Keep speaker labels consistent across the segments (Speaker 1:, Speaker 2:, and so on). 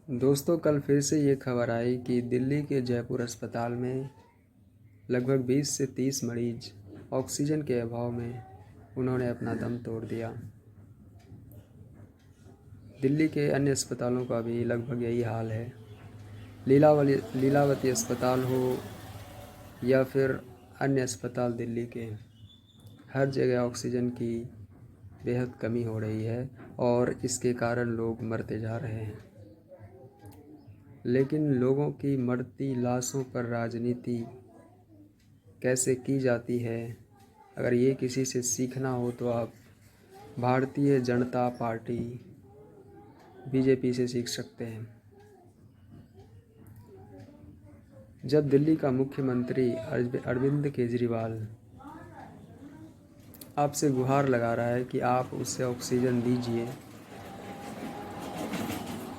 Speaker 1: दोस्तों, कल फिर से ये खबर आई कि दिल्ली के जयपुर अस्पताल में लगभग 20 से 30 मरीज ऑक्सीजन के अभाव में उन्होंने अपना दम तोड़ दिया। दिल्ली के अन्य अस्पतालों का भी लगभग यही हाल है। लीलावती अस्पताल हो या फिर अन्य अस्पताल दिल्ली के, हर जगह ऑक्सीजन की बेहद कमी हो रही है और इसके कारण लोग मरते जा रहे हैं। लेकिन लोगों की मरती लाशों पर राजनीति कैसे की जाती है, अगर ये किसी से सीखना हो तो आप भारतीय जनता पार्टी बीजेपी से सीख सकते हैं। जब दिल्ली का मुख्यमंत्री अरविंद केजरीवाल आपसे गुहार लगा रहा है कि आप उसे ऑक्सीजन दीजिए,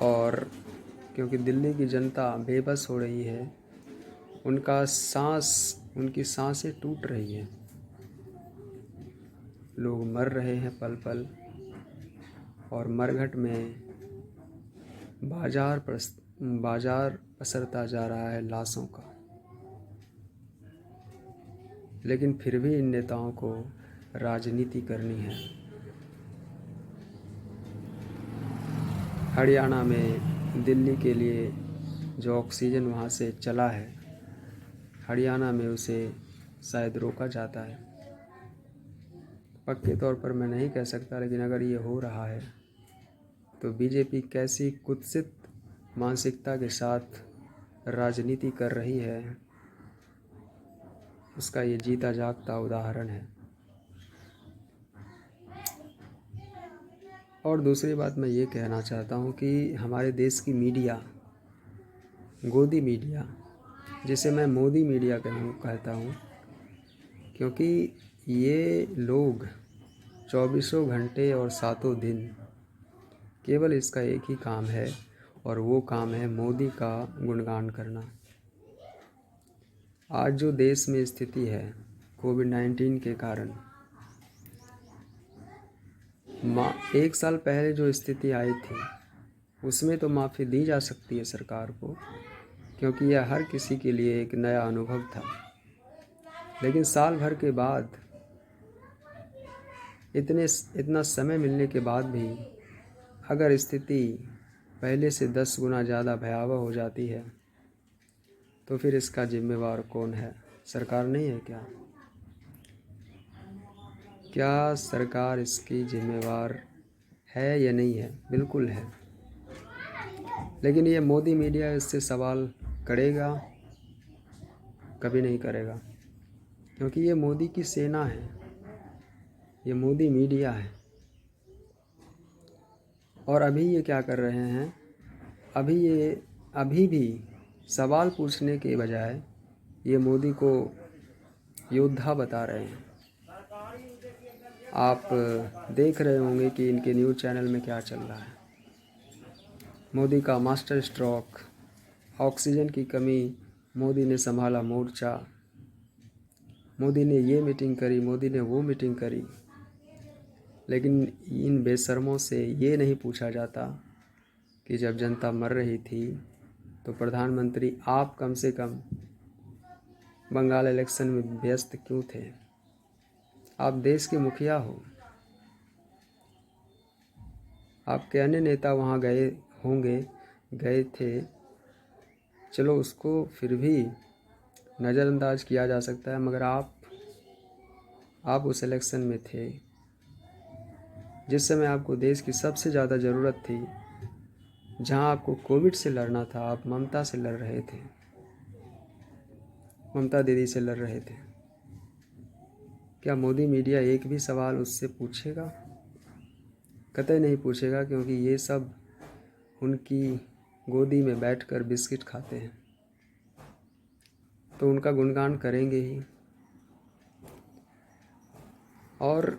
Speaker 1: और क्योंकि दिल्ली की जनता बेबस हो रही है, उनकी सांसें टूट रही हैं, लोग मर रहे हैं पल पल, और मरघट में बाजार पसरता जा रहा है लाशों का। लेकिन फिर भी इन नेताओं को राजनीति करनी है। हरियाणा में दिल्ली के लिए जो ऑक्सीजन वहाँ से चला है, हरियाणा में उसे शायद रोका जाता है। पक्के तौर पर मैं नहीं कह सकता, लेकिन अगर ये हो रहा है तो बीजेपी कैसी कुत्सित मानसिकता के साथ राजनीति कर रही है, उसका ये जीता जागता उदाहरण है। और दूसरी बात मैं ये कहना चाहता हूँ कि हमारे देश की मीडिया, गोदी मीडिया, जिसे मैं मोदी मीडिया कहता हूँ, क्योंकि ये लोग 24 घंटे और 7 दिन केवल इसका एक ही काम है, और वो काम है मोदी का गुणगान करना। आज जो देश में स्थिति है कोविड-19 के कारण, 1 साल पहले जो स्थिति आई थी उसमें तो माफ़ी दी जा सकती है सरकार को, क्योंकि यह हर किसी के लिए एक नया अनुभव था। लेकिन साल भर के बाद, इतना समय मिलने के बाद भी अगर स्थिति पहले से 10 गुना ज़्यादा भयावह हो जाती है तो फिर इसका जिम्मेवार कौन है? सरकार नहीं है क्या? क्या सरकार इसकी जिम्मेवार है या नहीं है? बिल्कुल है। लेकिन ये मोदी मीडिया इससे सवाल करेगा? कभी नहीं करेगा, क्योंकि ये मोदी की सेना है, ये मोदी मीडिया है। और अभी ये क्या कर रहे हैं? अभी भी सवाल पूछने के बजाय ये मोदी को योद्धा बता रहे हैं। आप देख रहे होंगे कि इनके न्यूज़ चैनल में क्या चल रहा है। मोदी का मास्टर स्ट्रोक, ऑक्सीजन की कमी, मोदी ने संभाला मोर्चा, मोदी ने ये मीटिंग करी, मोदी ने वो मीटिंग करी। लेकिन इन बेशर्मों से ये नहीं पूछा जाता कि जब जनता मर रही थी तो प्रधानमंत्री आप कम से कम बंगाल इलेक्शन में व्यस्त क्यों थे? आप देश के मुखिया हो, आपके अन्य नेता वहाँ गए थे, चलो उसको फिर भी नज़रअंदाज किया जा सकता है, मगर आप उस इलेक्शन में थे जिस समय आपको देश की सबसे ज़्यादा ज़रूरत थी। जहाँ आपको कोविड से लड़ना था, आप ममता से लड़ रहे थे, ममता दीदी से लड़ रहे थे। क्या मोदी मीडिया एक भी सवाल उससे पूछेगा? कतई नहीं पूछेगा, क्योंकि ये सब उनकी गोदी में बैठकर बिस्किट खाते हैं, तो उनका गुणगान करेंगे ही। और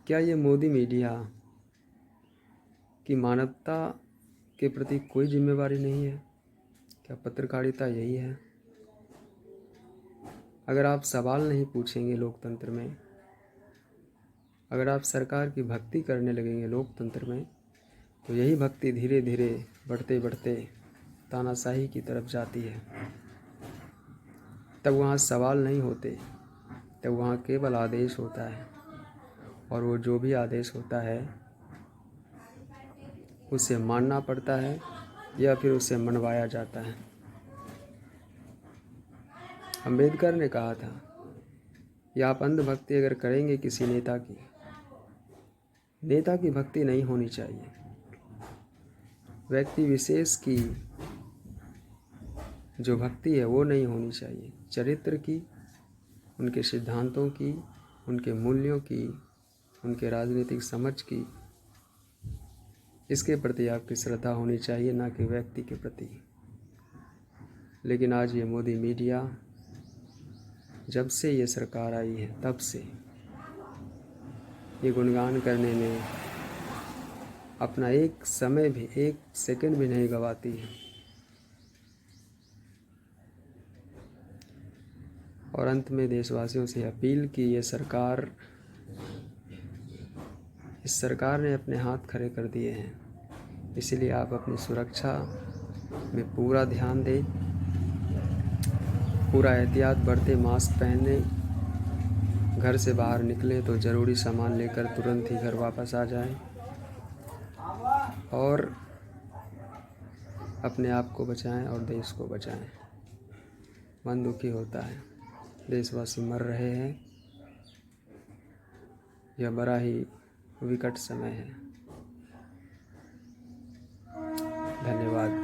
Speaker 1: क्या ये मोदी मीडिया की मानवता के प्रति कोई जिम्मेवारी नहीं है? क्या पत्रकारिता यही है? अगर आप सवाल नहीं पूछेंगे लोकतंत्र में, अगर आप सरकार की भक्ति करने लगेंगे लोकतंत्र में, तो यही भक्ति धीरे धीरे बढ़ते बढ़ते तानाशाही की तरफ जाती है। तब वहाँ सवाल नहीं होते, तब वहाँ केवल आदेश होता है, और वो जो भी आदेश होता है उसे मानना पड़ता है या फिर उसे मनवाया जाता है। अंबेडकर ने कहा था कि आप अंधभक्ति अगर करेंगे किसी नेता की भक्ति नहीं होनी चाहिए। व्यक्ति विशेष की जो भक्ति है वो नहीं होनी चाहिए। चरित्र की, उनके सिद्धांतों की, उनके मूल्यों की, उनके राजनीतिक समझ की, इसके प्रति आपकी श्रद्धा होनी चाहिए, ना कि व्यक्ति के प्रति। लेकिन आज ये मोदी मीडिया, जब से ये सरकार आई है तब से ये गुणगान करने में अपना एक समय भी, एक सेकंड भी नहीं गवाती है। और अंत में देशवासियों से अपील की इस सरकार ने अपने हाथ खड़े कर दिए हैं, इसलिए आप अपनी सुरक्षा में पूरा ध्यान दें, पूरा एहतियात बरतें, मास्क पहने, घर से बाहर निकले तो ज़रूरी सामान लेकर तुरंत ही घर वापस आ जाएं और अपने आप को बचाएं और देश को बचाएं। मन दुखी होता है, देशवासी मर रहे हैं, यह बड़ा ही विकट समय है। धन्यवाद।